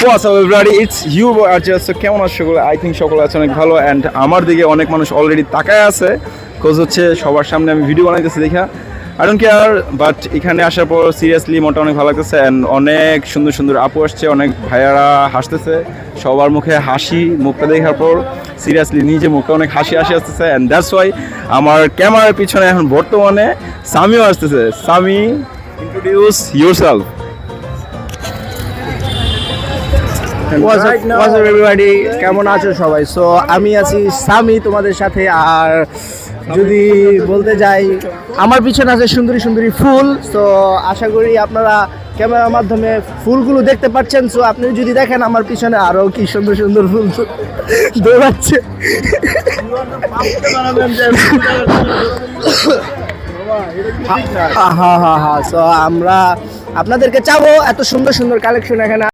What's up everybody, it's you Archer. So কেমন আছো সকলে? I think সকলে আছে অনেক ভালো and আমার দিকে অনেক মানুষ অলরেডি তাকায় আছে কজ হচ্ছে সবার সামনে আমি ভিডিও বানাইতেছি দেখা I don't care, but এখানে আসার পর সিরিয়াসলি মনটা অনেক ভালো লাগতেছে and অনেক সুন্দর সুন্দর আপু আসছে, অনেক ভাইয়ারা হাসতেছে, সবার মুখে হাসি, মুখটা দেখার পর সিরিয়াসলি নিজে মুখটা অনেক হাসি আসতেছে and that's why আমার ক্যামেরার পিছনে এখন বর্তমানে সামিও আসতেছে. Sami, introduce yourself. What's up everybody? কেমন আছো সবাই? সো আমি আছি সামি তোমাদের সাথে, আর যদি বলতে যাই আমার পিছনে আছে সুন্দরী সুন্দরী ফুল. সো আশা করি আপনারা ক্যামেরার মাধ্যমে ফুলগুলো দেখতে পাচ্ছেন. সো আপনি যদি দেখেন আমার পিছনে আরো কি সুন্দর সুন্দর ফুল দৌড়াচ্ছে. হ্যাঁ, সো আমরা আপনাদেরকে চাবো এত সুন্দর সুন্দর কালেকশন এখানে